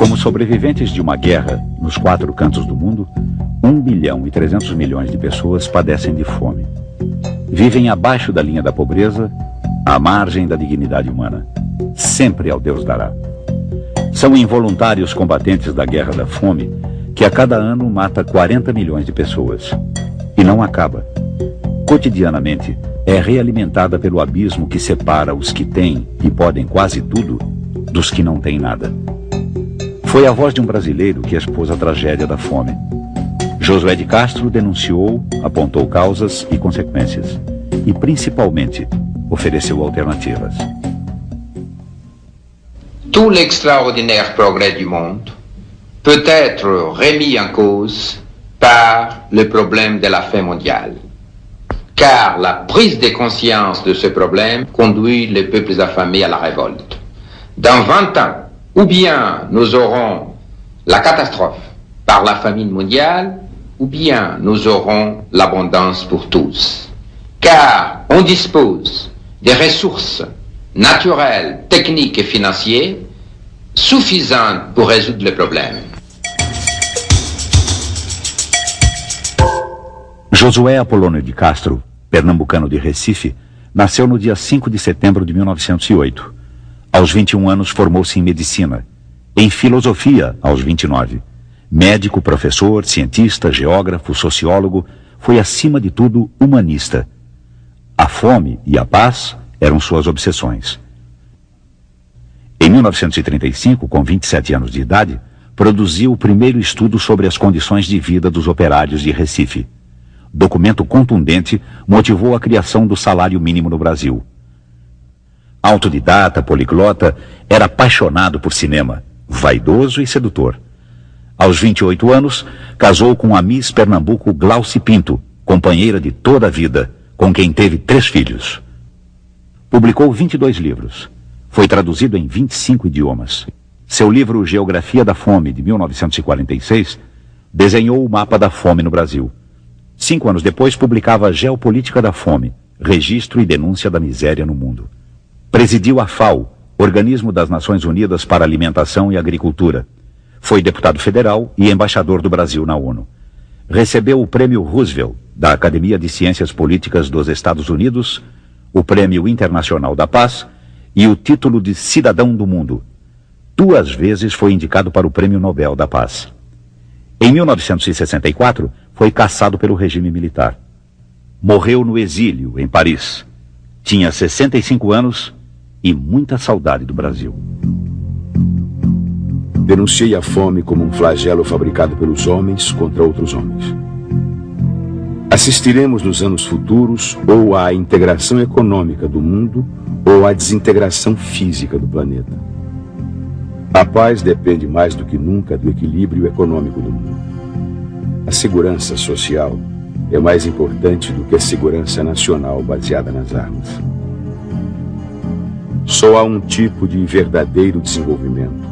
Como sobreviventes de uma guerra nos 4 cantos do mundo, 1,3 bilhão de pessoas padecem de fome. Vivem abaixo da linha da pobreza, à margem da dignidade humana. Sempre ao Deus dará. São involuntários combatentes da guerra da fome, que a cada ano mata 40 milhões de pessoas. E não acaba. Cotidianamente, é realimentada pelo abismo que separa os que têm e podem quase tudo dos que não têm nada. Foi a voz de um brasileiro que expôs a tragédia da fome. Josué de Castro denunciou, apontou causas e consequências. E, principalmente, ofereceu alternativas. Tout l'extraordinaire progrès du monde peut être remis en cause par le problème de la faim mondiale. Car la prise de conscience de ce problème conduit les peuples affamés à la révolte. Dans 20 ans, ou bien nous aurons la catastrophe par la famine mondiale, ou bien nous aurons l'abondance pour tous. Car on dispose des ressources naturelles, techniques et financières suffisantes pour résoudre le problème. Josué Apolônio de Castro, pernambucano de Recife, nasceu no dia 5 de setembro de 1908. Aos 21 anos formou-se em medicina, em filosofia aos 29. Médico, professor, cientista, geógrafo, sociólogo, foi acima de tudo humanista. A fome e a paz eram suas obsessões. Em 1935, com 27 anos de idade, produziu o primeiro estudo sobre as condições de vida dos operários de Recife. Documento contundente motivou a criação do salário mínimo no Brasil. Autodidata, poliglota, era apaixonado por cinema, vaidoso e sedutor. Aos 28 anos, casou com a Miss Pernambuco Glauci Pinto, companheira de toda a vida, com quem teve 3 filhos. Publicou 22 livros. Foi traduzido em 25 idiomas. Seu livro Geografia da Fome, de 1946, desenhou o mapa da fome no Brasil. 5 anos depois, publicava Geopolítica da Fome, Registro e Denúncia da Miséria no Mundo. Presidiu a FAO, Organismo das Nações Unidas para Alimentação e Agricultura. Foi deputado federal e embaixador do Brasil na ONU. Recebeu o Prêmio Roosevelt, da Academia de Ciências Políticas dos Estados Unidos, o Prêmio Internacional da Paz e o título de Cidadão do Mundo. 2 vezes foi indicado para o Prêmio Nobel da Paz. Em 1964, foi cassado pelo regime militar. Morreu no exílio, em Paris. Tinha 65 anos e muita saudade do Brasil. Denunciei a fome como um flagelo fabricado pelos homens contra outros homens. Assistiremos nos anos futuros ou à integração econômica do mundo ou à desintegração física do planeta. A paz depende mais do que nunca do equilíbrio econômico do mundo. A segurança social é mais importante do que a segurança nacional baseada nas armas. Só há um tipo de verdadeiro desenvolvimento: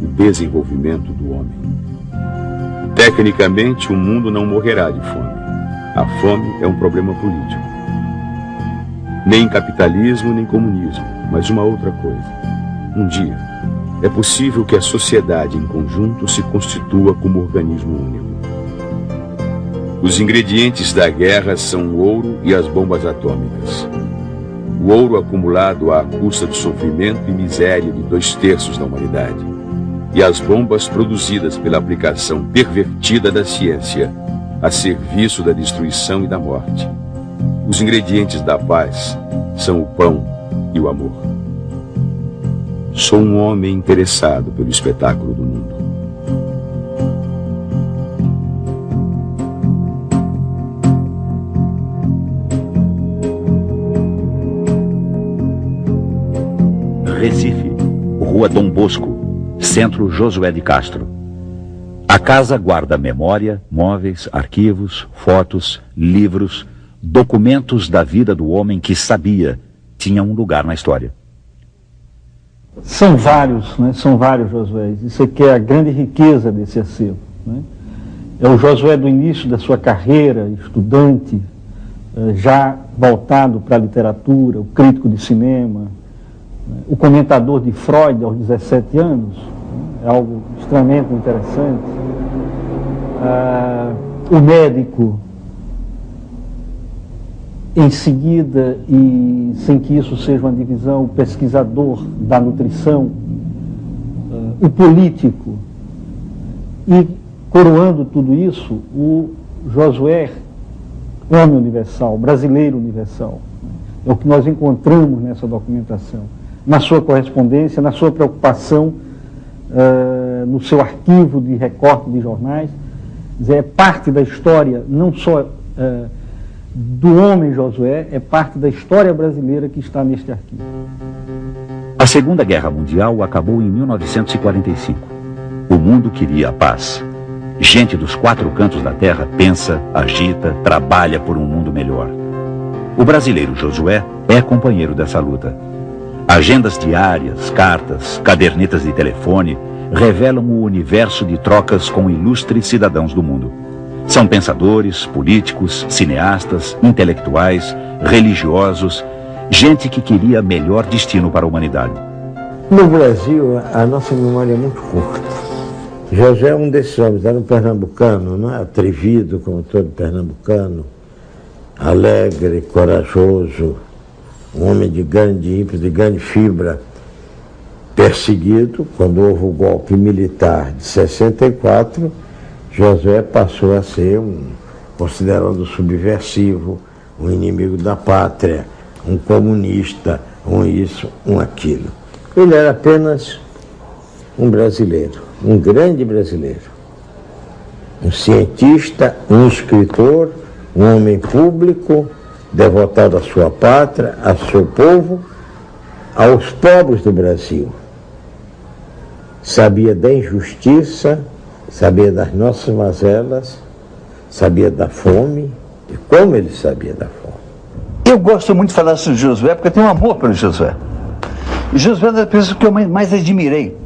o desenvolvimento do homem. Tecnicamente, o mundo não morrerá de fome. A fome é um problema político. Nem capitalismo, nem comunismo, mas uma outra coisa. Um dia, é possível que a sociedade em conjunto se constitua como organismo único. Os ingredientes da guerra são o ouro e as bombas atômicas. O ouro acumulado à custa do sofrimento e miséria de 2/3 da humanidade. E as bombas produzidas pela aplicação pervertida da ciência a serviço da destruição e da morte. Os ingredientes da paz são o pão e o amor. Sou um homem interessado pelo espetáculo do mundo. Recife, Rua Dom Bosco, Centro Josué de Castro. A casa guarda memória, móveis, arquivos, fotos, livros, documentos da vida do homem que sabia tinha um lugar na história. São vários, né? São vários Josués. Isso aqui é a grande riqueza desse acervo, né? É o Josué do início da sua carreira, estudante, já voltado para a literatura, o crítico de cinema, o comentador de Freud aos 17 anos, é algo extremamente interessante. O médico, em seguida, e sem que isso seja uma divisão, o pesquisador da nutrição, o político, e coroando tudo isso, o Josué, homem universal, brasileiro universal. É o que nós encontramos nessa documentação, na sua correspondência, na sua preocupação, no seu arquivo de recorte de jornais. É parte da história, não só do homem Josué, é parte da história brasileira que está neste arquivo. A Segunda Guerra Mundial acabou em 1945. O mundo queria a paz. Gente dos 4 cantos da terra pensa, agita, trabalha por um mundo melhor. O brasileiro Josué é companheiro dessa luta. Agendas diárias, cartas, cadernetas de telefone revelam o universo de trocas com ilustres cidadãos do mundo. São pensadores, políticos, cineastas, intelectuais, religiosos, gente que queria melhor destino para a humanidade. No Brasil, a nossa memória é muito curta. Josué é um desses homens, era um pernambucano, não é? Atrevido, como todo pernambucano, alegre, corajoso, um homem de grande ímpeto, de grande fibra, perseguido. Quando houve o golpe militar de 64, Josué passou a ser considerado subversivo, um inimigo da pátria, um comunista, um isso, um aquilo. Ele era apenas um brasileiro, um grande brasileiro, um cientista, um escritor, um homem público, devotado à sua pátria, ao seu povo, aos pobres do Brasil. Sabia da injustiça, sabia das nossas mazelas, sabia da fome, e como ele sabia da fome. Eu gosto muito de falar sobre Josué, porque eu tenho um amor pelo Josué. Josué é uma das pessoas que eu mais admirei.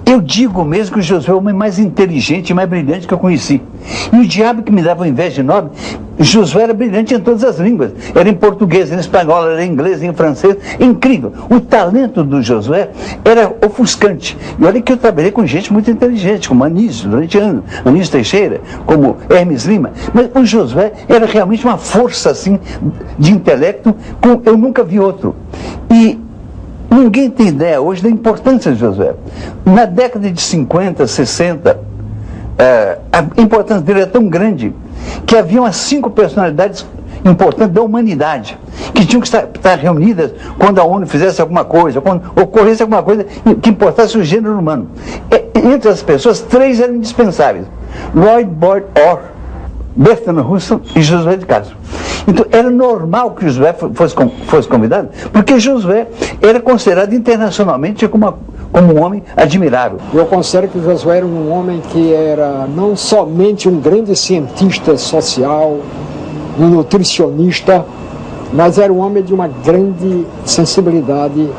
Eu digo mesmo que o Josué é o homem mais inteligente e mais brilhante que eu conheci. E o diabo que me dava inveja de nobre, Josué era brilhante em todas as línguas. Era em português, em espanhol, era em inglês, em francês. Incrível. O talento do Josué era ofuscante. E olha que eu trabalhei com gente muito inteligente, como Anísio, durante anos. Anísio Teixeira, como Hermes Lima. Mas o Josué era realmente uma força, assim, de intelecto, como eu nunca vi outro. E ninguém tem ideia hoje da importância de Josué. Na década de 50, 60, a importância dele é tão grande que havia umas 5 personalidades importantes da humanidade que tinham que estar reunidas quando a ONU fizesse alguma coisa, quando ocorresse alguma coisa que importasse o gênero humano. Entre as pessoas, 3 eram indispensáveis: Lloyd Boyd Orr, Bertrand Russell e Josué de Castro. Então era normal que Josué fosse convidado, porque Josué era considerado internacionalmente como um homem admirável. Eu considero que Josué era um homem que era não somente um grande cientista social, um nutricionista, mas era um homem de uma grande sensibilidade,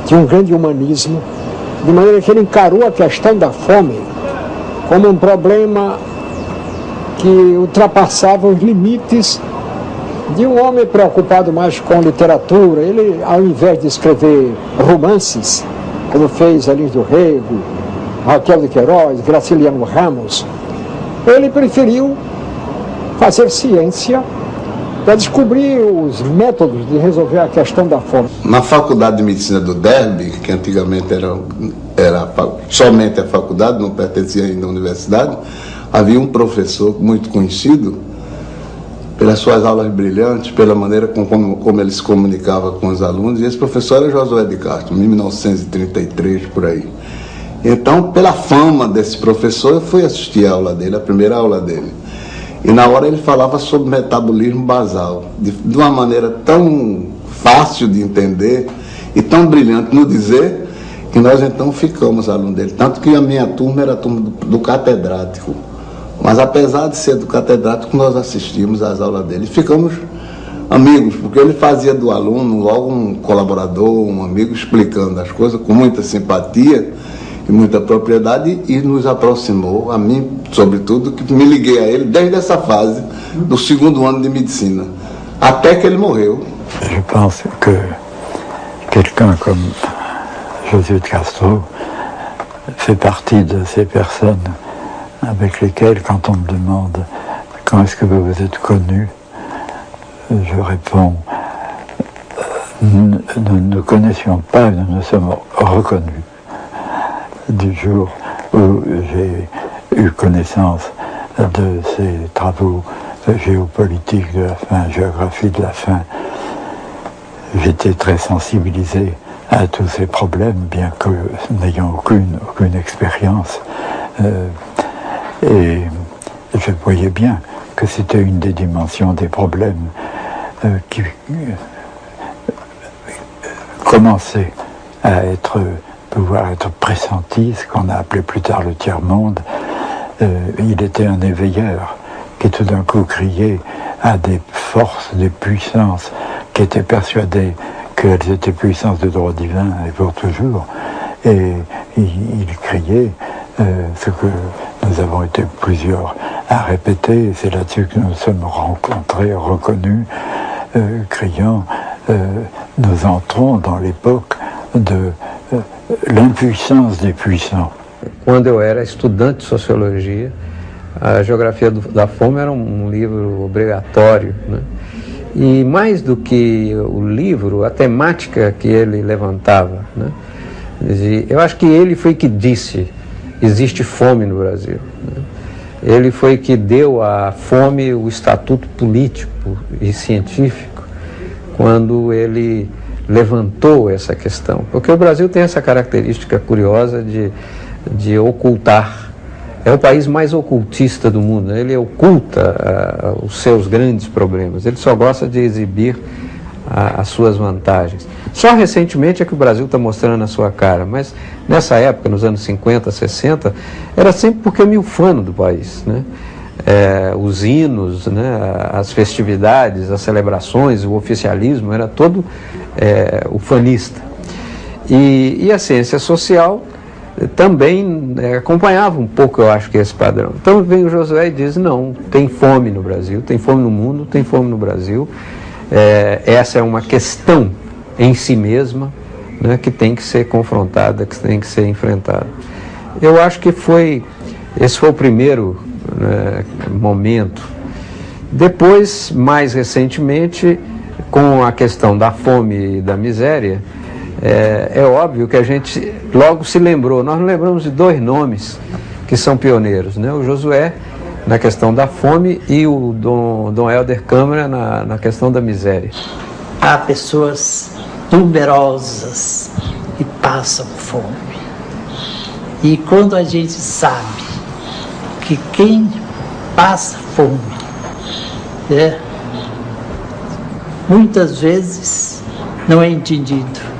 de um grande humanismo, de maneira que ele encarou a questão da fome como um problema que ultrapassava os limites de um homem preocupado mais com literatura. Ele, ao invés de escrever romances, como fez Elis do Rego, Raquel de Queiroz, Graciliano Ramos, ele preferiu fazer ciência para descobrir os métodos de resolver a questão da fome. Na Faculdade de Medicina do Derby, que antigamente era somente a faculdade, não pertencia ainda à universidade, havia um professor muito conhecido pelas suas aulas brilhantes, pela maneira como ele se comunicava com os alunos, e esse professor era Josué de Castro, em 1933, por aí. Então, pela fama desse professor, eu fui assistir a aula dele, a primeira aula dele. E na hora ele falava sobre metabolismo basal, de uma maneira tão fácil de entender e tão brilhante no dizer, que nós então ficamos alunos dele. Tanto que a minha turma era a turma do catedrático. Mas apesar de ser do catedrático, nós assistimos às aulas dele. E ficamos amigos, porque ele fazia do aluno logo um colaborador, um amigo, explicando as coisas com muita simpatia e muita propriedade, e nos aproximou, a mim, sobretudo, que me liguei a ele desde essa fase do 2º ano de medicina, até que ele morreu. Je pense que quelqu'un comme Josué de Castro fait partie de ces personnes avec lesquelles, quand on me demande quand est-ce que vous vous êtes connus, je réponds nous ne connaissions pas, nous nous sommes reconnus du jour où j'ai eu connaissance de ces travaux géopolitiques de la faim, géographie de la faim. J'étais très sensibilisé à tous ces problèmes, bien que n'ayant aucune expérience. Et je voyais bien que c'était une des dimensions des problèmes qui commençait à pouvoir être pressenti, ce qu'on a appelé plus tard le tiers-monde. Il était un éveilleur qui tout d'un coup criait à des forces, des puissances qui étaient persuadées qu'elles étaient puissances de droit divin et pour toujours. Et il criait ce que nous avons été plusieurs à répéter, et c'est là-dessus que nous sommes rencontrés, reconnus, criant nous entrons dans l'époque de l'impuissance des puissants. Quando eu era estudante de sociologia, a Geografia da Fome era livro obrigatório, né? E mais do que o livro, a temática que ele levantava, né? Eu acho que ele foi que disse: existe fome no Brasil, né? Ele foi que deu à fome o estatuto político e científico quando ele levantou essa questão. Porque o Brasil tem essa característica curiosa de ocultar. É o país mais ocultista do mundo, né? Ele oculta os seus grandes problemas, ele só gosta de exibir as suas vantagens. Só recentemente é que o Brasil está mostrando a sua cara, mas nessa época, nos anos 50, 60, era sempre porque é milfano do país, né? Os hinos, né? As festividades, as celebrações, o oficialismo, era todo ufanista. E a ciência social também acompanhava um pouco, eu acho, que esse padrão. Então vem o Josué e diz: não, tem fome no Brasil, tem fome no mundo, tem fome no Brasil. Essa é uma questão em si mesma, né, que tem que ser confrontada, que tem que ser enfrentada. Eu acho que esse foi o primeiro, né, momento. Depois, mais recentemente, com a questão da fome e da miséria, é óbvio que a gente logo se lembrou. Nós lembramos de dois nomes que são pioneiros, né? O Josué na questão da fome e o Dom Helder Câmara na questão da miséria. Há pessoas numerosas que passam fome. E quando a gente sabe que quem passa fome, muitas vezes não é entendido.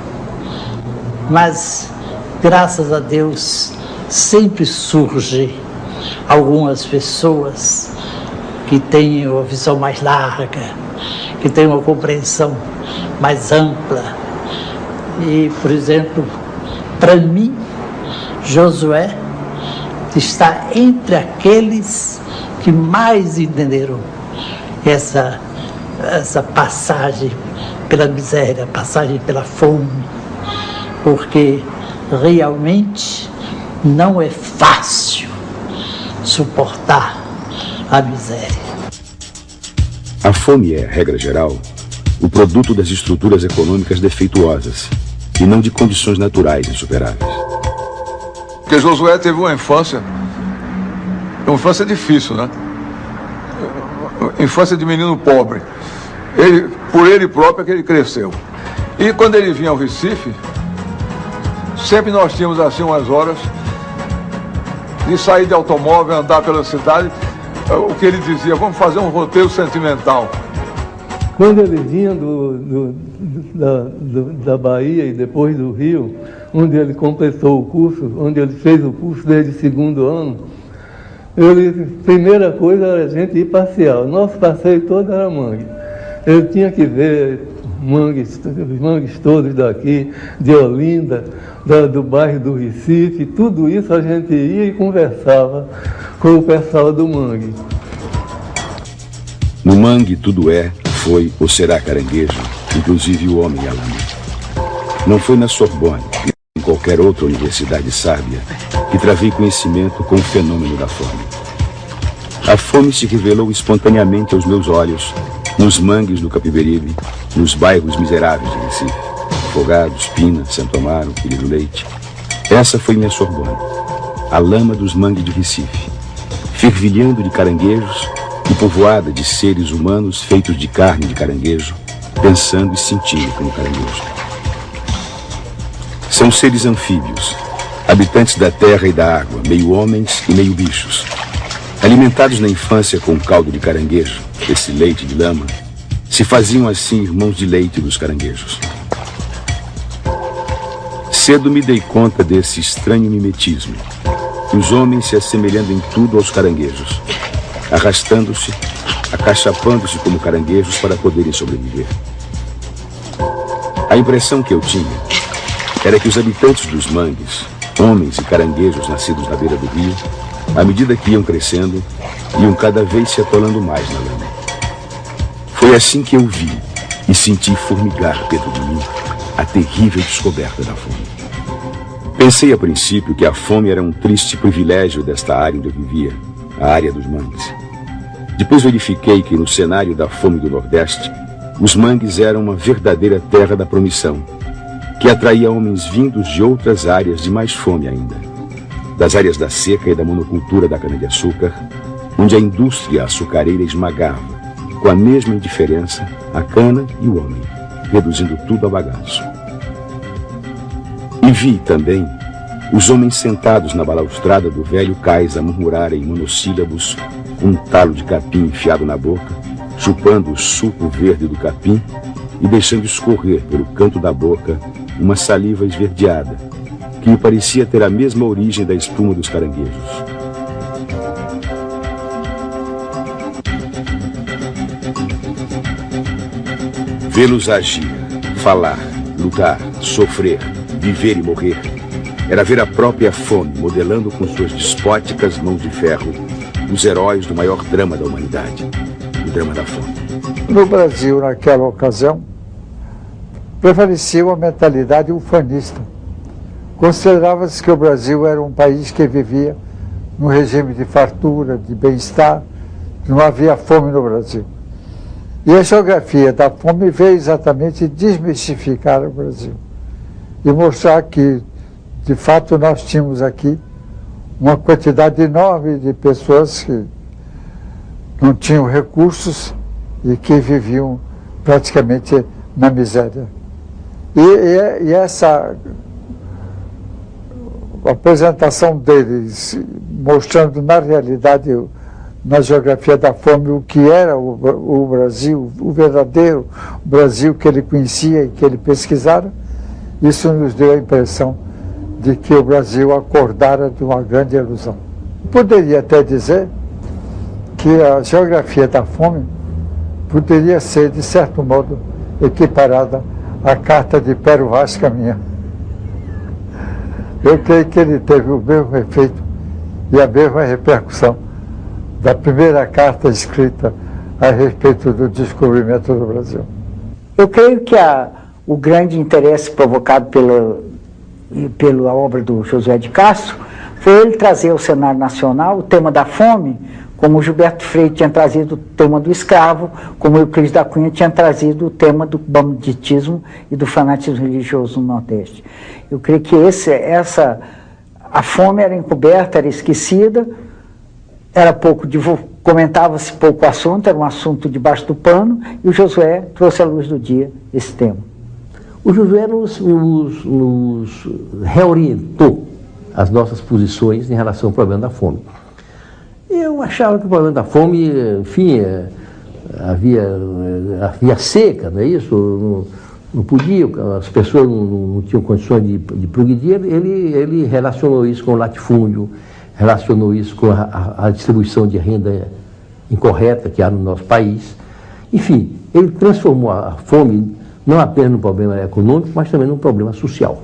Mas, graças a Deus, sempre surge algumas pessoas que têm uma visão mais larga, que têm uma compreensão mais ampla. E, por exemplo, para mim, Josué está entre aqueles que mais entenderam essa passagem pela miséria, passagem pela fome, porque realmente não é fácil suportar a miséria. A fome é, regra geral, o produto das estruturas econômicas defeituosas e não de condições naturais insuperáveis. Porque Josué teve uma infância difícil, né? Infância de menino pobre. Por ele próprio é que ele cresceu. E quando ele vinha ao Recife, sempre nós tínhamos assim umas horas de sair de automóvel, andar pela cidade. O que ele dizia: vamos fazer um roteiro sentimental. Quando ele vinha da Bahia e depois do Rio, onde ele completou o curso, onde ele fez o curso desde o segundo ano, primeira coisa era a gente ir passear. O nosso passeio todo era mangue. Ele tinha que ver os mangues todos daqui, de Olinda, do bairro do Recife, tudo isso a gente ia e conversava com o pessoal do mangue. No mangue tudo foi ou será caranguejo, inclusive o homem e a lama. Não foi na Sorbonne, qualquer outra universidade sábia que travei conhecimento com o fenômeno da fome. A fome se revelou espontaneamente aos meus olhos nos mangues do Capiberibe, nos bairros miseráveis de Recife, Afogados, Pina, Santo Amaro, Filho do Leite. Essa foi minha Sorbonne, a lama dos mangues de Recife, fervilhando de caranguejos e povoada de seres humanos feitos de carne de caranguejo, pensando e sentindo como caranguejo. São seres anfíbios, habitantes da terra e da água, meio homens e meio bichos. Alimentados na infância com caldo de caranguejo, esse leite de lama, se faziam assim irmãos de leite dos caranguejos. Cedo me dei conta desse estranho mimetismo, os homens se assemelhando em tudo aos caranguejos, arrastando-se, acachapando-se como caranguejos para poderem sobreviver. A impressão que eu tinha era que os habitantes dos mangues, homens e caranguejos nascidos na beira do rio, à medida que iam crescendo, iam cada vez se atolando mais na lama. Foi assim que eu vi e senti formigar dentro de mim a terrível descoberta da fome. Pensei a princípio que a fome era um triste privilégio desta área onde eu vivia, a área dos mangues. Depois verifiquei que no cenário da fome do Nordeste, os mangues eram uma verdadeira terra da promissão, que atraía homens vindos de outras áreas de mais fome ainda, das áreas da seca e da monocultura da cana-de-açúcar, onde a indústria açucareira esmagava, com a mesma indiferença, a cana e o homem, reduzindo tudo a bagaço. E vi também os homens sentados na balaustrada do velho cais a murmurarem em monossílabos com um talo de capim enfiado na boca, chupando o suco verde do capim e deixando escorrer pelo canto da boca uma saliva esverdeada, que me parecia ter a mesma origem da espuma dos caranguejos. Vê-los agir, falar, lutar, sofrer, viver e morrer, era ver a própria fome modelando com suas despóticas mãos de ferro os heróis do maior drama da humanidade, o drama da fome. No Brasil, naquela ocasião, prevalecia uma mentalidade ufanista. Considerava-se que o Brasil era um país que vivia num regime de fartura, de bem-estar, que não havia fome no Brasil. E a geografia da fome veio exatamente desmistificar o Brasil e mostrar que, de fato, nós tínhamos aqui uma quantidade enorme de pessoas que não tinham recursos e que viviam praticamente na miséria. E essa apresentação deles, mostrando na realidade, na geografia da fome, o que era o Brasil, o verdadeiro Brasil que ele conhecia e que ele pesquisara, isso nos deu a impressão de que o Brasil acordara de uma grande ilusão. Poderia até dizer que a geografia da fome poderia ser, de certo modo, equiparada à carta de Pero Vaz Caminha. Eu creio que ele teve o mesmo efeito e a mesma repercussão da primeira carta escrita a respeito do descobrimento do Brasil. Eu creio que o grande interesse provocado pela obra do Josué de Castro foi ele trazer ao cenário nacional o tema da fome, como o Gilberto Freire tinha trazido o tema do escravo, como o Euclides da Cunha tinha trazido o tema do banditismo e do fanatismo religioso no Nordeste. Eu creio que a fome era encoberta, era esquecida, era pouco comentava-se pouco o assunto, era um assunto debaixo do pano, e o Josué trouxe à luz do dia esse tema. O Josué nos reorientou as nossas posições em relação ao problema da fome. Eu achava que o problema da fome, enfim, havia seca, não é isso? Não podia, as pessoas não tinham condições de progredir. Ele relacionou isso com o latifúndio, relacionou isso com a distribuição de renda incorreta que há no nosso país. Enfim, ele transformou a fome não apenas num problema econômico, mas também num problema social.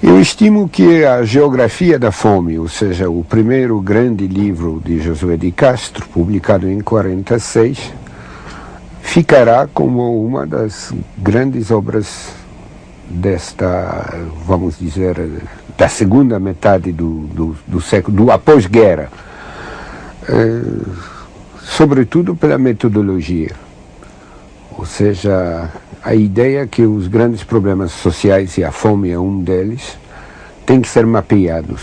Eu estimo que a Geografia da Fome, ou seja, o primeiro grande livro de Josué de Castro, publicado em 1946, ficará como uma das grandes obras desta, vamos dizer, da segunda metade do século, do após-guerra, sobretudo pela metodologia, ou seja, a ideia que os grandes problemas sociais, e a fome é um deles, têm que ser mapeados.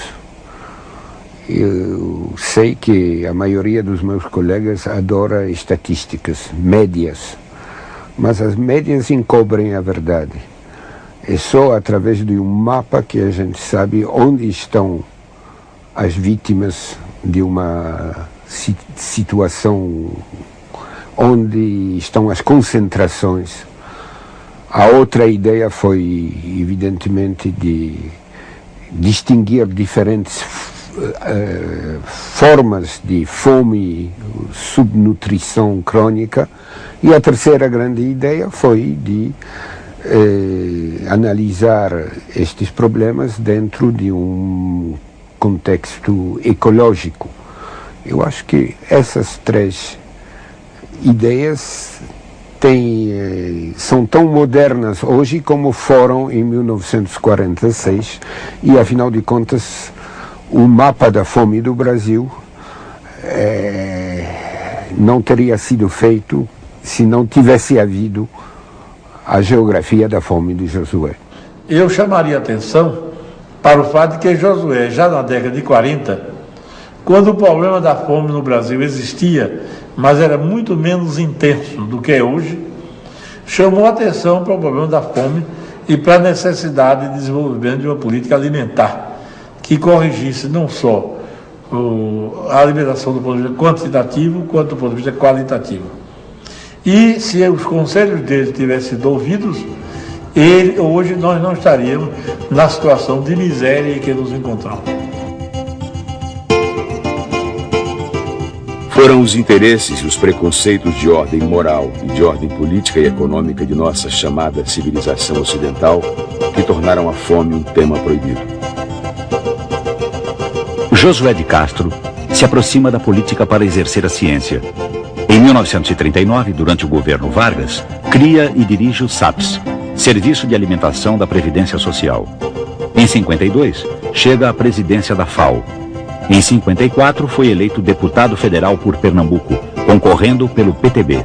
Eu sei que a maioria dos meus colegas adora estatísticas, médias, mas as médias encobrem a verdade. É só através de um mapa que a gente sabe onde estão as vítimas de uma situação, onde estão as concentrações. A outra ideia foi, evidentemente, de distinguir diferentes formas de fome, subnutrição crônica, e a terceira grande ideia foi de analisar estes problemas dentro de um contexto ecológico. Eu acho que essas três ideias são tão modernas hoje como foram em 1946, e afinal de contas o mapa da fome do Brasil não teria sido feito se não tivesse havido a geografia da fome de Josué. Eu chamaria atenção para o fato de que Josué, já na década de 40, quando o problema da fome no Brasil existia, mas era muito menos intenso do que é hoje, chamou atenção para o problema da fome e para a necessidade de desenvolvimento de uma política alimentar que corrigisse não só a alimentação do ponto de vista quantitativo, quanto do ponto de vista qualitativo. E se os conselhos dele tivessem sido ouvidos, hoje nós não estaríamos na situação de miséria em que nos encontramos. Foram os interesses e os preconceitos de ordem moral e de ordem política e econômica de nossa chamada civilização ocidental que tornaram a fome um tema proibido. Josué de Castro se aproxima da política para exercer a ciência. Em 1939, durante o governo Vargas, cria e dirige o SAPS, Serviço de Alimentação da Previdência Social. Em 52, chega à presidência da FAO. Em 54, foi eleito deputado federal por Pernambuco, concorrendo pelo PTB.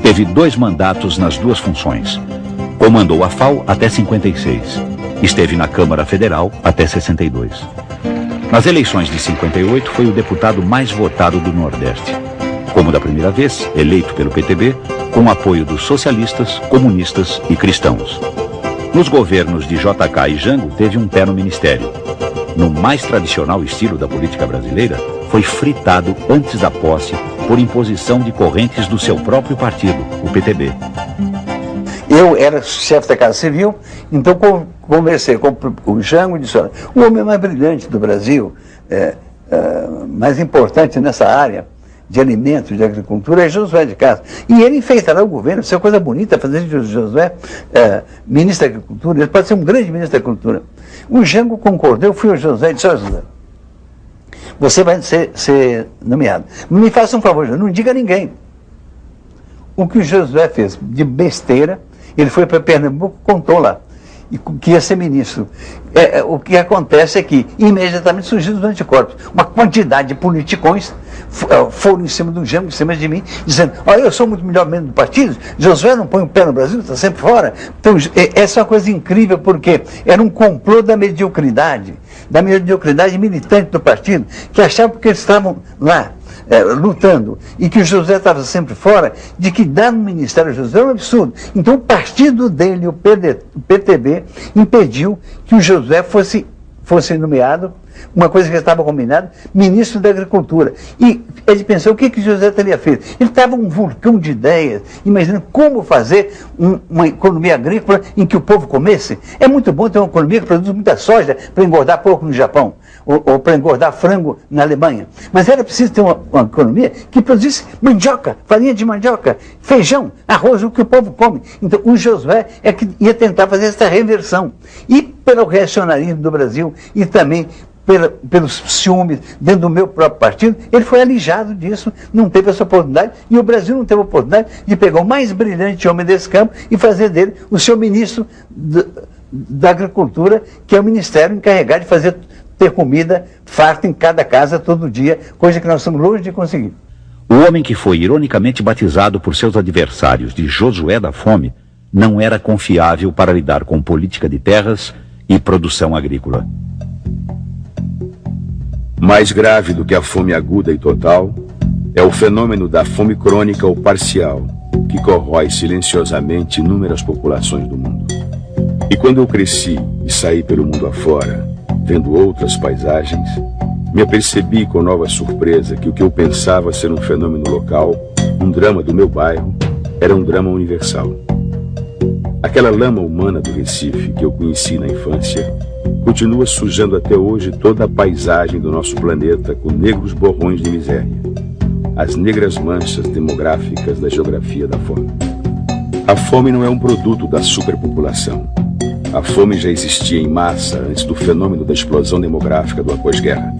Teve 2 mandatos nas 2 funções. Comandou a FAO até 56. Esteve na Câmara Federal até 62. Nas eleições de 58, foi o deputado mais votado do Nordeste. Como da primeira vez, eleito pelo PTB, com o apoio dos socialistas, comunistas e cristãos. Nos governos de JK e Jango, teve um pé no ministério. No mais tradicional estilo da política brasileira, foi fritado antes da posse por imposição de correntes do seu próprio partido, o PTB. Eu era chefe da Casa Civil, então conversei com o Jango e disse: olha, o homem mais brilhante do Brasil, mais importante nessa área de alimentos, de agricultura, é Josué de Castro. E ele enfeitará o governo, isso é coisa bonita, fazer de Josué ministro da Agricultura, ele pode ser um grande ministro da Agricultura. O Jango concordou, eu fui ao Josué e disse: olha, Josué, você vai ser nomeado. Me faça um favor, não diga a ninguém. O que o Josué fez de besteira, ele foi para Pernambuco, contou lá, e que ia ser ministro. O que acontece é que imediatamente surgiram os anticorpos. Uma quantidade de politicões foram em cima do Jango, em cima de mim, dizendo: olha, eu sou muito melhor membro do partido, Josué não põe o pé no Brasil, está sempre fora. Então, essa é uma coisa incrível, porque era um complô da mediocridade militante do partido, que achavam que eles estavam lá lutando, e que o José estava sempre fora, de que dar no Ministério José é um absurdo. Então o partido dele, o PTB, impediu que o José fosse nomeado, uma coisa que estava combinada, ministro da Agricultura. E ele pensou, o que o José teria feito? Ele estava um vulcão de ideias, imaginando como fazer uma economia agrícola em que o povo comesse. É muito bom ter uma economia que produz muita soja para engordar pouco no Japão, ou para engordar frango na Alemanha. Mas era preciso ter uma economia que produzisse mandioca, farinha de mandioca, feijão, arroz, o que o povo come. Então o Josué é que ia tentar fazer essa reversão. E pelo reacionarismo do Brasil, e também pelos ciúmes dentro do meu próprio partido, ele foi alijado disso, não teve essa oportunidade, e o Brasil não teve a oportunidade de pegar o mais brilhante homem desse campo e fazer dele o seu ministro da Agricultura, que é o ministério encarregado de ter comida farta em cada casa todo dia, coisa que nós estamos longe de conseguir. O homem que foi ironicamente batizado por seus adversários de Josué da Fome não era confiável para lidar com política de terras e produção agrícola. Mais grave do que a fome aguda e total é o fenômeno da fome crônica ou parcial, que corrói silenciosamente inúmeras populações do mundo. E quando eu cresci e saí pelo mundo afora, vendo outras paisagens, me apercebi com nova surpresa que o que eu pensava ser um fenômeno local, um drama do meu bairro, era um drama universal. Aquela lama humana do Recife que eu conheci na infância continua sujando até hoje toda a paisagem do nosso planeta com negros borrões de miséria, as negras manchas demográficas da geografia da fome. A fome não é um produto da superpopulação. A fome já existia em massa antes do fenômeno da explosão demográfica do após-guerra.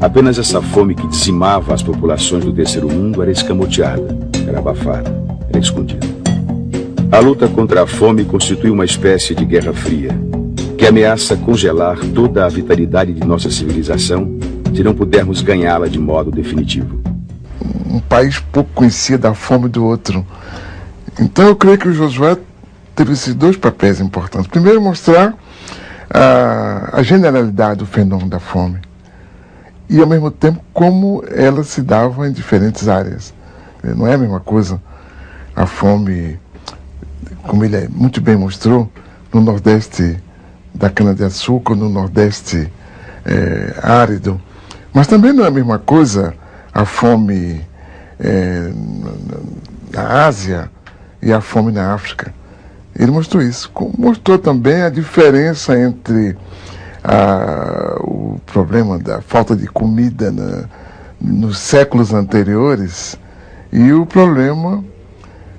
Apenas essa fome que dizimava as populações do terceiro mundo era escamoteada, era abafada, era escondida. A luta contra a fome constitui uma espécie de guerra fria, que ameaça congelar toda a vitalidade de nossa civilização se não pudermos ganhá-la de modo definitivo. Um país pouco conhecia da fome do outro. Então eu creio que o Josué teve esses dois papéis importantes. Primeiro, mostrar a generalidade do fenômeno da fome e, ao mesmo tempo, como ela se dava em diferentes áreas. Não é a mesma coisa a fome, como ele muito bem mostrou, no Nordeste da cana-de-açúcar, no Nordeste árido. Mas também não é a mesma coisa a fome na Ásia e a fome na África. Ele mostrou isso. Mostrou também a diferença entre o problema da falta de comida nos séculos anteriores e o problema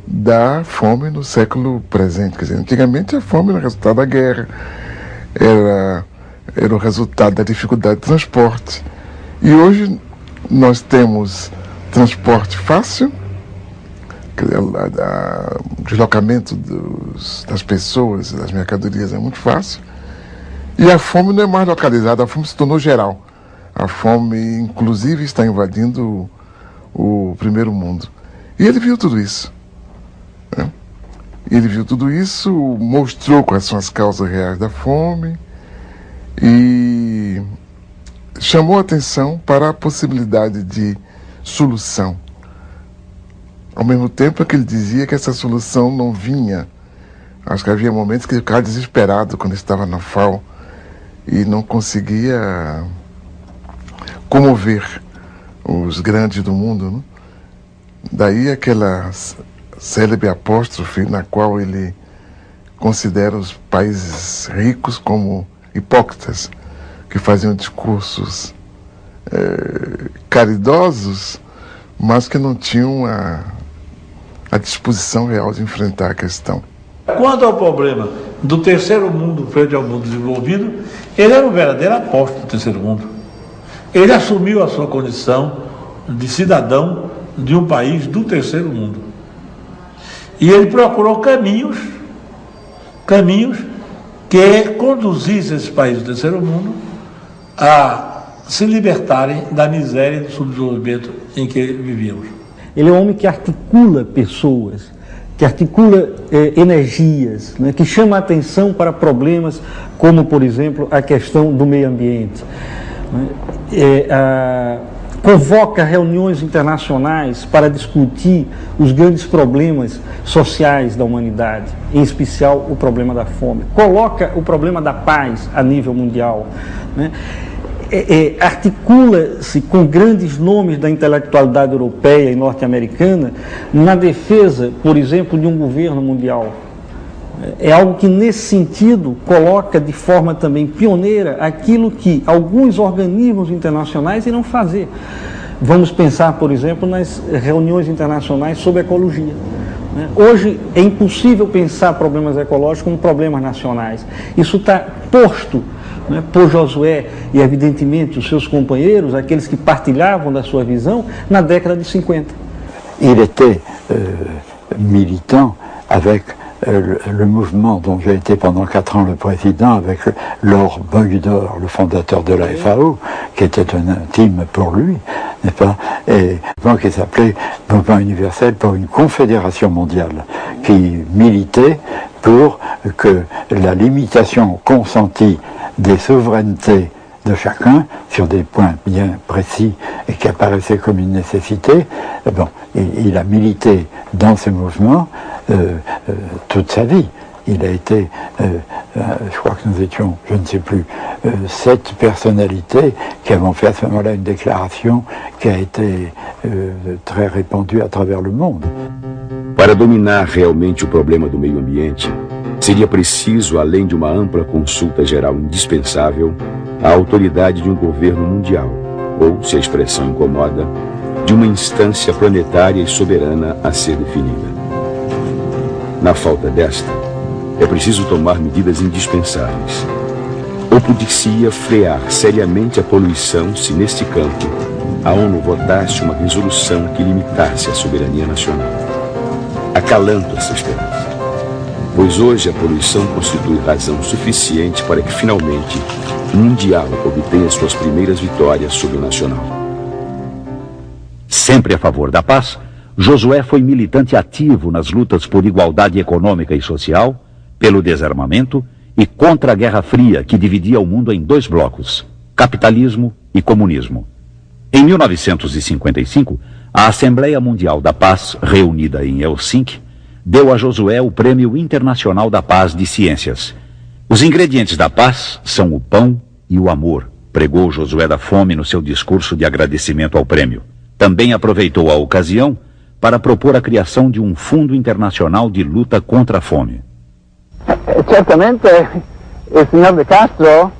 da fome no século presente. Quer dizer, antigamente a fome era o resultado da guerra, era o resultado da dificuldade de transporte. E hoje nós temos transporte fácil, o deslocamento das pessoas, das mercadorias é muito fácil, e a fome não é mais localizada, a fome se tornou geral. A fome, inclusive, está invadindo o primeiro mundo. E ele viu tudo isso. Né? Ele viu tudo isso, mostrou quais são as causas reais da fome e chamou a atenção para a possibilidade de solução. Ao mesmo tempo que ele dizia que essa solução não vinha. Acho que havia momentos que ele ficava desesperado quando estava na FAO e não conseguia comover os grandes do mundo. Né? Daí aquela célebre apóstrofe na qual ele considera os países ricos como hipócritas, que faziam discursos caridosos, mas que não tinham a disposição real de enfrentar a questão. Quanto ao problema do terceiro mundo frente ao mundo desenvolvido, ele era um verdadeiro apóstolo do terceiro mundo. Ele assumiu a sua condição de cidadão de um país do terceiro mundo. E ele procurou caminhos que conduzissem esses países do terceiro mundo a se libertarem da miséria e do subdesenvolvimento em que vivíamos. Ele é um homem que articula pessoas, que articula energias, né, que chama a atenção para problemas como, por exemplo, a questão do meio ambiente. Convoca reuniões internacionais para discutir os grandes problemas sociais da humanidade, em especial o problema da fome. Coloca o problema da paz a nível mundial, né? Articula-se com grandes nomes da intelectualidade europeia e norte-americana na defesa, por exemplo, de um governo mundial. É algo que, nesse sentido, coloca de forma também pioneira aquilo que alguns organismos internacionais irão fazer. Vamos pensar, por exemplo, nas reuniões internacionais sobre ecologia. Hoje é impossível pensar problemas ecológicos como problemas nacionais. Isso está posto por Josué e, evidentemente, os seus companheiros, aqueles que partilhavam da sua visão, na década de 50. Il était militant avec le mouvement dont j'ai été pendant 4 ans le président avec Laure Beugdor, le fondateur de la FAO, qui était un intime pour lui, n'est-ce pas, et un mouvement qui s'appelait Mouvement universel pour une confédération mondiale, qui militait pour que la limitation consentie des souverainetés de chacun sur des points bien précis et qui apparaissaient comme une nécessité. Bon, il a milité dans ce mouvement toute sa vie. Il a été, je crois que nous étions, je ne sais plus, 7 personnalités qui avons fait à ce moment-là une déclaration qui a été très répandue à travers le monde. Para dominar realmente o problema do meio ambiente, seria preciso, além de uma ampla consulta geral indispensável, a autoridade de um governo mundial, ou, se a expressão incomoda, de uma instância planetária e soberana a ser definida. Na falta desta, é preciso tomar medidas indispensáveis. Ou poder-se-ia frear seriamente a poluição se, neste campo, a ONU votasse uma resolução que limitasse a soberania nacional. Acalanto essa esperança, pois hoje a poluição constitui razão suficiente para que, finalmente, o mundial obtenha suas primeiras vitórias sobre o nacional. Sempre a favor da paz, Josué foi militante ativo nas lutas por igualdade econômica e social, pelo desarmamento e contra a Guerra Fria, que dividia o mundo em 2 blocos, capitalismo e comunismo. Em 1955, a Assembleia Mundial da Paz, reunida em Helsinki, deu a Josué o Prêmio Internacional da Paz de Ciências. Os ingredientes da paz são o pão e o amor, pregou Josué da Fome no seu discurso de agradecimento ao prêmio. Também aproveitou a ocasião para propor a criação de um fundo internacional de luta contra a fome. Certamente il signor De Castro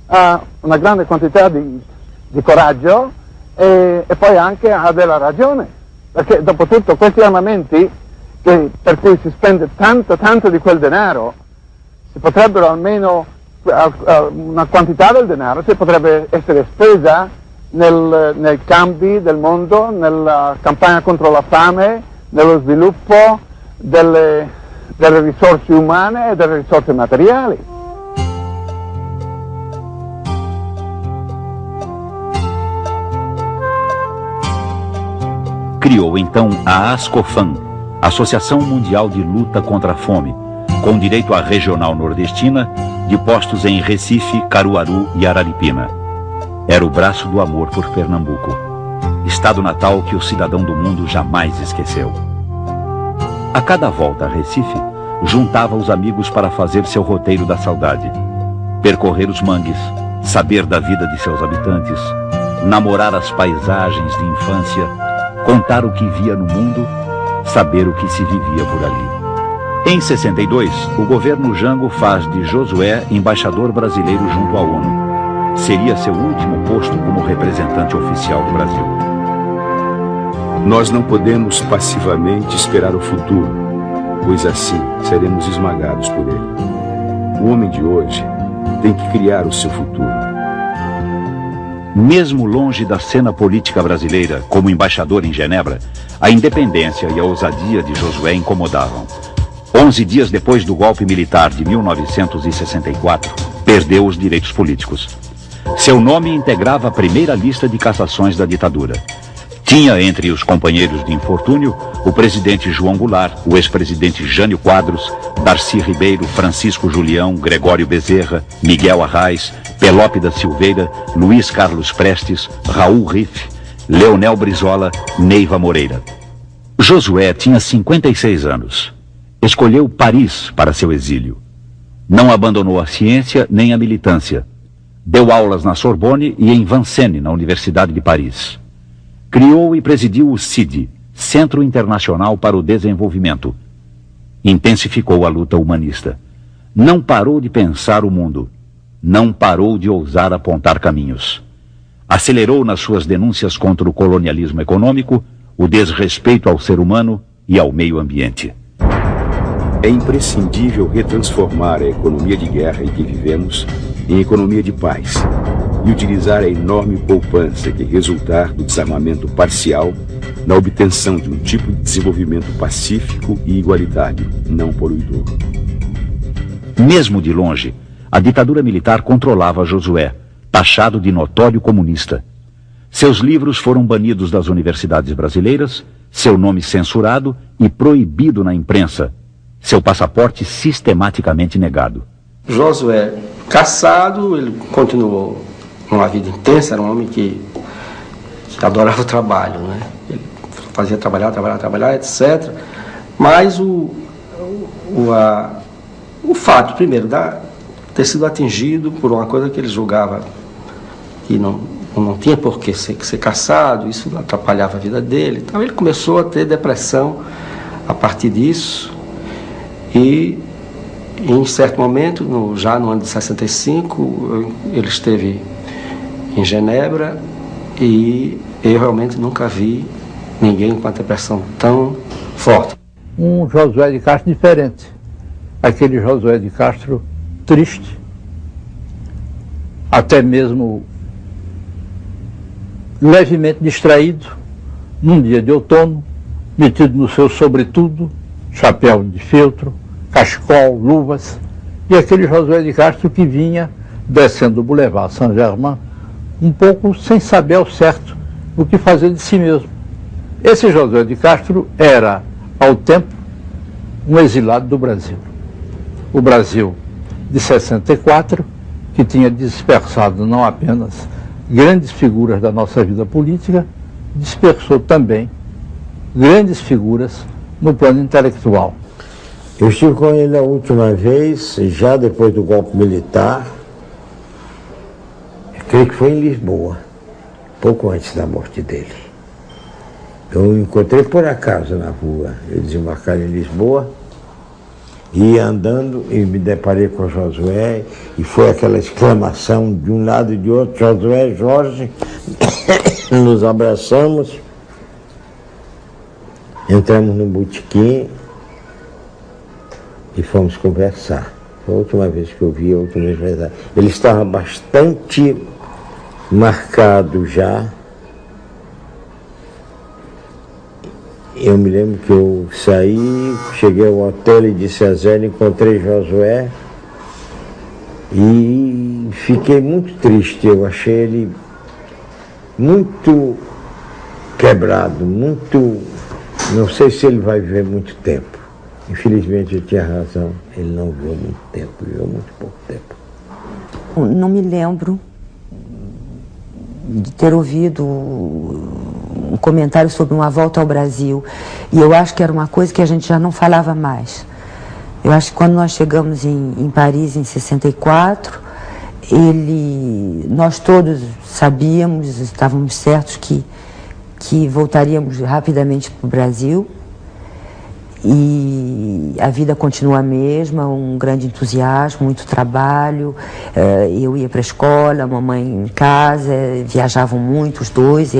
ha una grande quantità di coraggio e poi anche ha della ragione, perché dopo tutto questi armamenti per cui si spende tanto di quel denaro, si potrebbero almeno, una quantità del denaro si potrebbe essere spesa nei campi del mondo, nella campagna contro la fame, nello sviluppo delle risorse umane e delle risorse materiali. Criou então a ASCOFAM, Associação Mundial de Luta contra a Fome, com direito à regional nordestina, de postos em Recife, Caruaru e Araripina. Era o braço do amor por Pernambuco, estado natal que o cidadão do mundo jamais esqueceu. A cada volta a Recife, juntava os amigos para fazer seu roteiro da saudade, percorrer os mangues, saber da vida de seus habitantes, namorar as paisagens de infância, contar o que via no mundo, saber o que se vivia por ali. Em 62, o governo Jango faz de Josué embaixador brasileiro junto à ONU. Seria seu último posto como representante oficial do Brasil. Nós não podemos passivamente esperar o futuro, pois assim seremos esmagados por ele. O homem de hoje tem que criar o seu futuro. Mesmo longe da cena política brasileira, como embaixador em Genebra, a independência e a ousadia de Josué incomodavam. 11 dias depois do golpe militar de 1964, perdeu os direitos políticos. Seu nome integrava a primeira lista de cassações da ditadura. Tinha entre os companheiros de infortúnio o presidente João Goulart, o ex-presidente Jânio Quadros, Darcy Ribeiro, Francisco Julião, Gregório Bezerra, Miguel Arraes, Pelópida Silveira, Luiz Carlos Prestes, Raul Riff, Leonel Brizola, Neiva Moreira. Josué tinha 56 anos. Escolheu Paris para seu exílio. Não abandonou a ciência nem a militância. Deu aulas na Sorbonne e em Vincennes, na Universidade de Paris. Criou e presidiu o CID, Centro Internacional para o Desenvolvimento. Intensificou a luta humanista. Não parou de pensar o mundo. Não parou de ousar apontar caminhos. Acelerou nas suas denúncias contra o colonialismo econômico, o desrespeito ao ser humano e ao meio ambiente. É imprescindível retransformar a economia de guerra em que vivemos em economia de paz e utilizar a enorme poupança que resultar do desarmamento parcial na obtenção de um tipo de desenvolvimento pacífico e igualitário, não poluidor. Mesmo de longe, a ditadura militar controlava Josué, taxado de notório comunista. Seus livros foram banidos das universidades brasileiras, seu nome censurado e proibido na imprensa, seu passaporte sistematicamente negado. Josué, caçado, ele continuou uma vida intensa, era um homem que adorava o trabalho, né? Ele fazia trabalhar, etc. Mas o fato, primeiro, de ter sido atingido por uma coisa que ele julgava que não tinha por que ser caçado, isso atrapalhava a vida dele. Então ele começou a ter depressão a partir disso e em certo momento, já no ano de 65, ele esteve em Genebra e eu realmente nunca vi ninguém com a depressão tão forte. Um Josué de Castro diferente. Aquele Josué de Castro triste, até mesmo levemente distraído, num dia de outono, metido no seu sobretudo, chapéu de feltro, cachecol, luvas, e aquele Josué de Castro que vinha descendo o Boulevard Saint-Germain, um pouco sem saber ao certo o que fazer de si mesmo. Esse Josué de Castro era, ao tempo, um exilado do Brasil. O Brasil de 64, que tinha dispersado não apenas grandes figuras da nossa vida política, dispersou também grandes figuras no plano intelectual. Eu estive com ele a última vez, já depois do golpe militar, eu creio que foi em Lisboa, pouco antes da morte dele. Eu o encontrei por acaso na rua, eu desembarcado em Lisboa, ia andando e me deparei com o Josué, e foi aquela exclamação de um lado e de outro, Josué, Jorge, nos abraçamos, entramos no botequim e fomos conversar. Foi a última vez que eu vi, a última vez. Ele estava bastante marcado já. Eu me lembro que eu saí, cheguei ao hotel e disse a Zé, encontrei Josué e fiquei muito triste. Eu achei ele muito quebrado, muito... Não sei se ele vai viver muito tempo. Infelizmente eu tinha razão, ele não viveu muito tempo, viveu muito pouco tempo. Não me lembro de ter ouvido um comentário sobre uma volta ao Brasil, e eu acho que era uma coisa que a gente já não falava mais. Eu acho que quando nós chegamos em Paris em 64, nós todos sabíamos, estávamos certos que voltaríamos rapidamente para o Brasil, e a vida continua a mesma, um grande entusiasmo, muito trabalho. Eu ia para a escola, a mamãe em casa, viajavam muito os dois.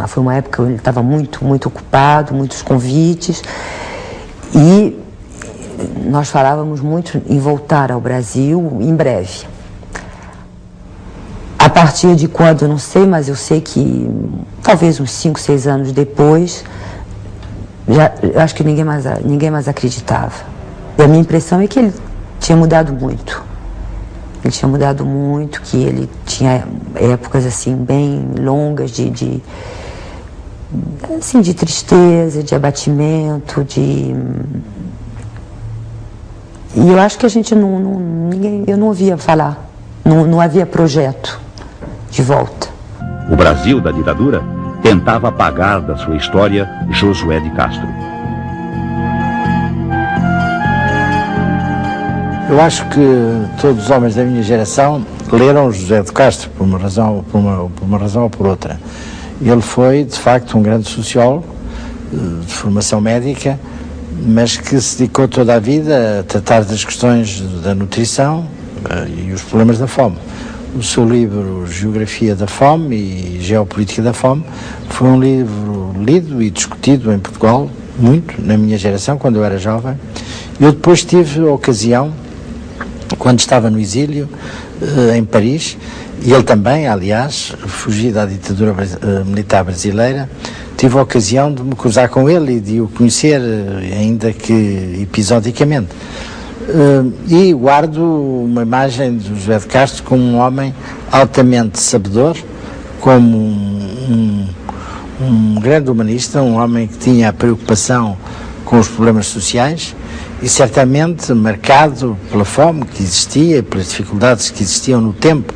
Foi uma época que ele estava muito ocupado, muitos convites, e nós falávamos muito em voltar ao Brasil em breve. A partir de quando, eu não sei, mas eu sei que talvez uns 5, 6 anos depois, eu acho que ninguém mais acreditava. E a minha impressão é que ele tinha mudado muito. Ele tinha mudado muito, que ele tinha épocas assim bem longas de tristeza, de abatimento, E eu acho que a gente eu não ouvia falar, não havia projeto de volta. O Brasil da ditadura tentava apagar da sua história Josué de Castro. Eu acho que todos os homens da minha geração leram José de Castro por uma razão ou por outra. Ele foi, de facto, um grande sociólogo de formação médica, mas que se dedicou toda a vida a tratar das questões da nutrição e os problemas da fome. O seu livro Geografia da Fome e Geopolítica da Fome foi um livro lido e discutido em Portugal muito, na minha geração, quando eu era jovem. Eu depois tive a ocasião, quando estava no exílio, em Paris, e ele também, aliás, fugido da ditadura militar brasileira, tive a ocasião de me cruzar com ele e de o conhecer, ainda que episodicamente. E guardo uma imagem de José de Castro como um homem altamente sabedor, como um grande humanista, um homem que tinha a preocupação com os problemas sociais e certamente marcado pela fome que existia, pelas dificuldades que existiam no tempo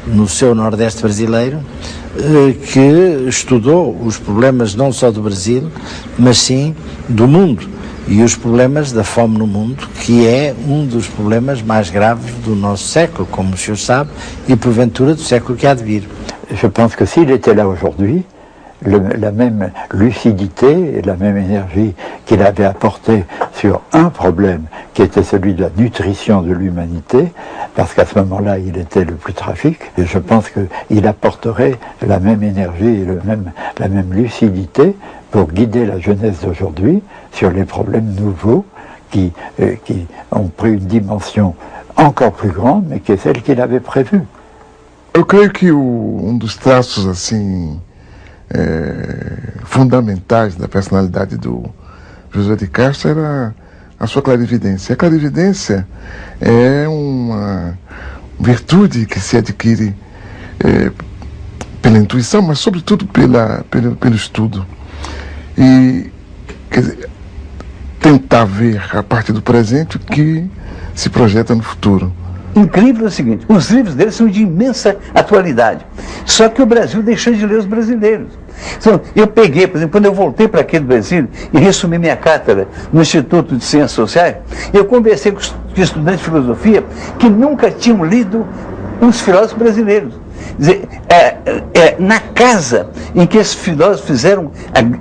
no seu Nordeste brasileiro, que estudou os problemas não só do Brasil, mas sim do mundo. E os problemas da fome no mundo, que é um dos problemas mais graves do nosso século, como o senhor sabe, e porventura do século que há de vir. Je pense que s'il était là aujourd'hui, la même lucidité et la même énergie qu'il avait apporté sur un problème qui était celui de la nutrition de l'humanité, parce qu'à ce moment-là il était le plus tragique, et je pense qu'il apporterait la même énergie et la même lucidité pour guider la jeunesse d'aujourd'hui sur les problèmes nouveaux qui ont pris une dimension encore plus grande, mais qui est celle qu'il avait prévue. Eu creio que dos traços assim fundamentais da personalidade do José de Castro era a sua clarividência. A clarividência é uma virtude que se adquire pela intuição, mas sobretudo pelo estudo. E quer dizer, tentar ver a parte do presente o que se projeta no futuro. Incrível é o seguinte, os livros deles são de imensa atualidade, só que o Brasil deixou de ler os brasileiros. Então, eu peguei, por exemplo, quando eu voltei para aqui do Brasil e ressumi minha cátedra no Instituto de Ciências Sociais, eu conversei com estudantes de filosofia que nunca tinham lido os filósofos brasileiros. Dizer, na casa em que esses filósofos fizeram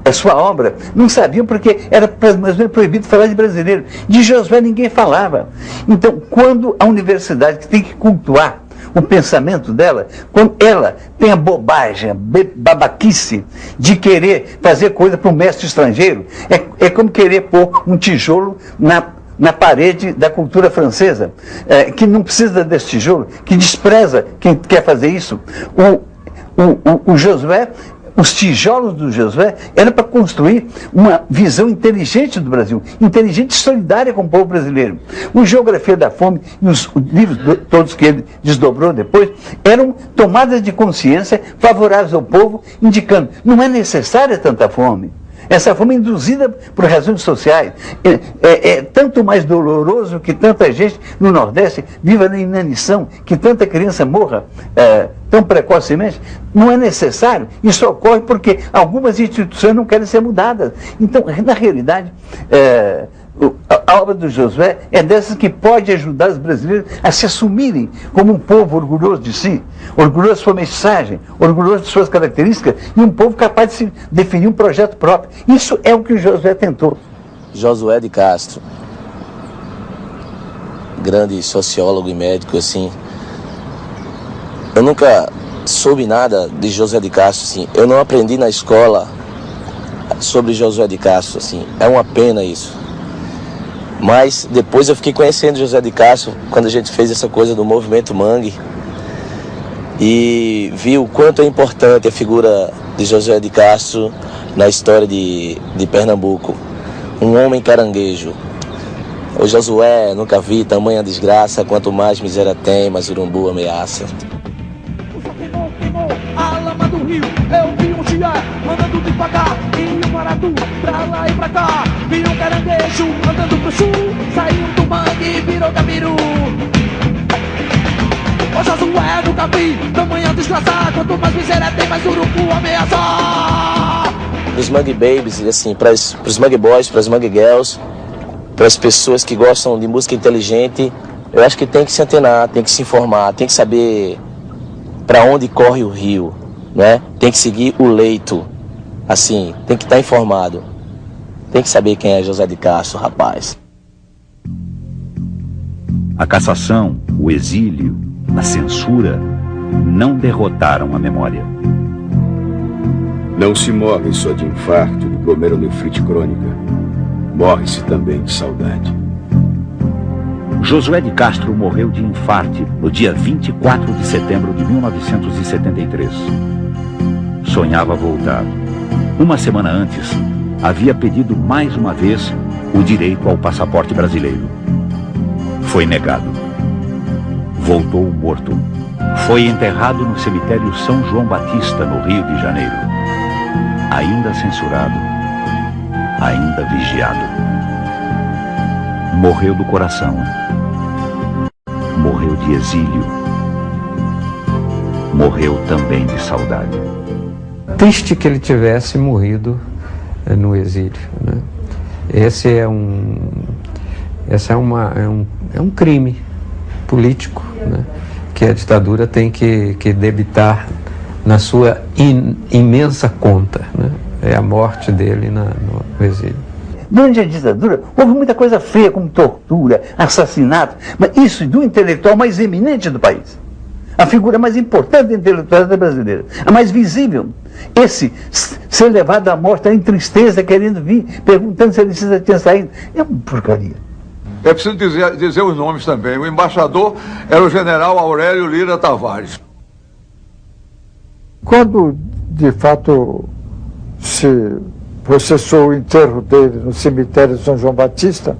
a sua obra, não sabiam porque era proibido falar de brasileiro. De Josué ninguém falava. Então, quando a universidade que tem que cultuar o pensamento dela, quando ela tem a bobagem, a babaquice de querer fazer coisa para um mestre estrangeiro, é como querer pôr um tijolo na parede da cultura francesa, que não precisa desse tijolo, que despreza quem quer fazer isso. O Josué, os tijolos do Josué eram para construir uma visão inteligente do Brasil, inteligente e solidária com o povo brasileiro. O Geografia da Fome e os livros todos que ele desdobrou depois eram tomadas de consciência favoráveis ao povo, indicando, não é necessária tanta fome. Essa fome é induzida por razões sociais. É tanto mais doloroso que tanta gente no Nordeste viva na inanição, que tanta criança morra tão precocemente. Não é necessário. Isso ocorre porque algumas instituições não querem ser mudadas. Então, na realidade, a obra do Josué é dessas que pode ajudar os brasileiros a se assumirem como um povo orgulhoso de si, orgulhoso de sua mensagem, orgulhoso de suas características e um povo capaz de se definir um projeto próprio. Isso é o que o Josué tentou. Josué de Castro, grande sociólogo e médico, assim. Eu nunca soube nada de José de Castro, assim. Eu não aprendi na escola sobre Josué de Castro, assim. É uma pena isso. Mas depois eu fiquei conhecendo José de Castro quando a gente fez essa coisa do movimento Mangue e vi o quanto é importante a figura de José de Castro na história de Pernambuco. Um homem caranguejo. O Josué, nunca vi tamanha desgraça, quanto mais miséria tem, mais urubu ameaça. A lama do rio, eu vi um chiar andando devagar e um maratu pra lá e pra cá. Vi um caranguejo andando pro sul, saiu do mangue e virou gabiru. O Josué nunca vi tamanha desgraça, quanto mais miséria tem, mais urubu ameaça. Os Mangue Babies, assim, pros Mangue Boys, pras Mangue Girls, para as pessoas que gostam de música inteligente, eu acho que tem que se antenar, tem que se informar, tem que saber para onde corre o rio, né? Tem que seguir o leito, assim, tem que estar informado. Tem que saber quem é José de Castro, rapaz. A cassação, o exílio, a censura não derrotaram a memória. Não se morre só de infarto, de glomerulonefrite crônica. Morre-se também de saudade. Josué de Castro morreu de infarte no dia 24 de setembro de 1973. Sonhava voltar. Uma semana antes, havia pedido mais uma vez o direito ao passaporte brasileiro. Foi negado. Voltou morto. Foi enterrado no cemitério São João Batista, no Rio de Janeiro. Ainda censurado, ainda vigiado. Morreu do coração. Morreu de exílio. Morreu também de saudade. Triste que ele tivesse morrido no exílio, né? Esse é um crime político, né? Que a ditadura tem que debitar na sua imensa conta, né? É a morte dele no exílio. Durante a ditadura, houve muita coisa feia, como tortura, assassinato, mas isso do intelectual mais eminente do país. A figura mais importante da intelectualidade brasileira, a mais visível. Esse ser levado à morte em tristeza, querendo vir, perguntando se ele já tinha saído. É uma porcaria. É preciso dizer os nomes também. O embaixador era o general Aurélio Lira Tavares. Quando, de fato, se processou o enterro dele no cemitério de São João Batista,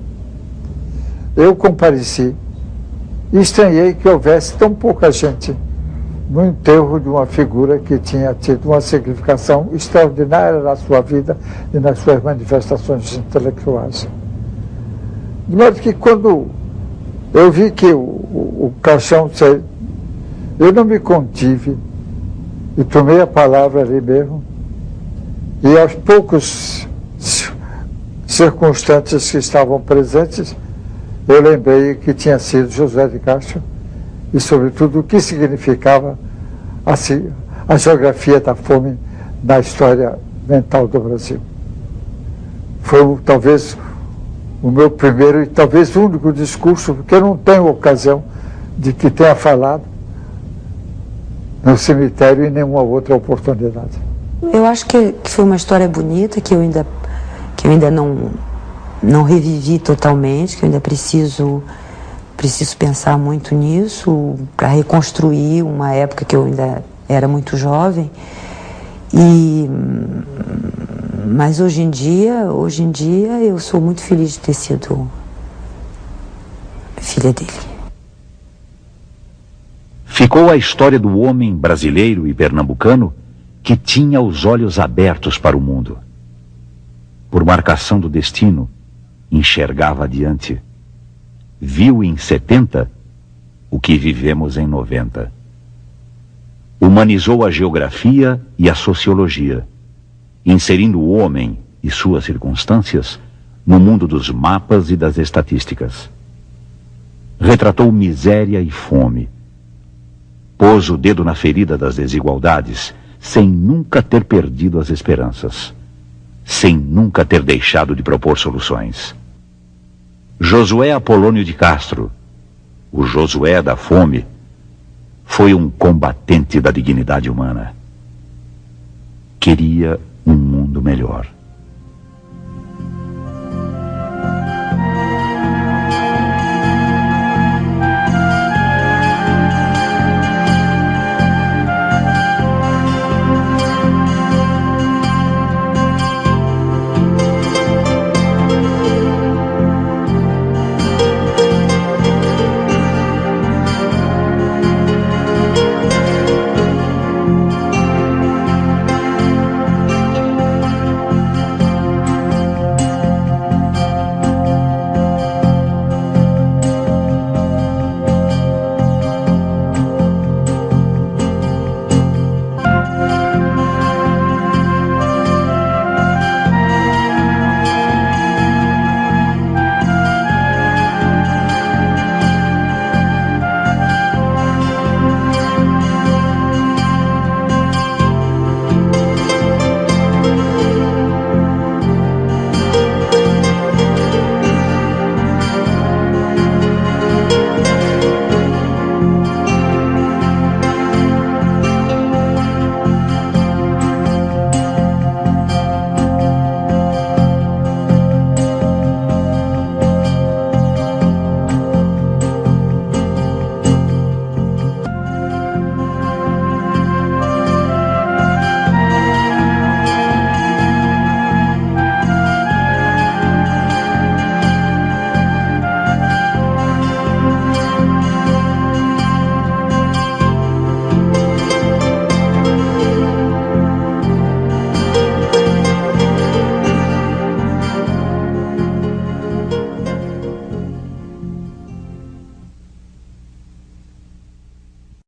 eu compareci e estranhei que houvesse tão pouca gente no enterro de uma figura que tinha tido uma significação extraordinária na sua vida e nas suas manifestações intelectuais. De modo que quando eu vi que o caixão saiu, eu não me contive e tomei a palavra ali mesmo, e aos poucos circunstantes que estavam presentes, eu lembrei que tinha sido José de Castro e, sobretudo, o que significava a geografia da fome na história mental do Brasil. Foi talvez o meu primeiro e talvez único discurso, porque eu não tenho ocasião de que tenha falado no cemitério em nenhuma outra oportunidade. Eu acho que foi uma história bonita, que eu ainda não revivi totalmente, que eu ainda preciso pensar muito nisso para reconstruir uma época que eu ainda era muito jovem. Mas hoje em dia eu sou muito feliz de ter sido filha dele. Ficou a história do homem brasileiro e pernambucano que tinha os olhos abertos para o mundo. Por marcação do destino, enxergava adiante. Viu em 70 o que vivemos em 90. Humanizou a geografia e a sociologia, inserindo o homem e suas circunstâncias no mundo dos mapas e das estatísticas. Retratou miséria e fome. Pôs o dedo na ferida das desigualdades, sem nunca ter perdido as esperanças, sem nunca ter deixado de propor soluções. Josué Apolônio de Castro, o Josué da fome, foi um combatente da dignidade humana. Queria um mundo melhor.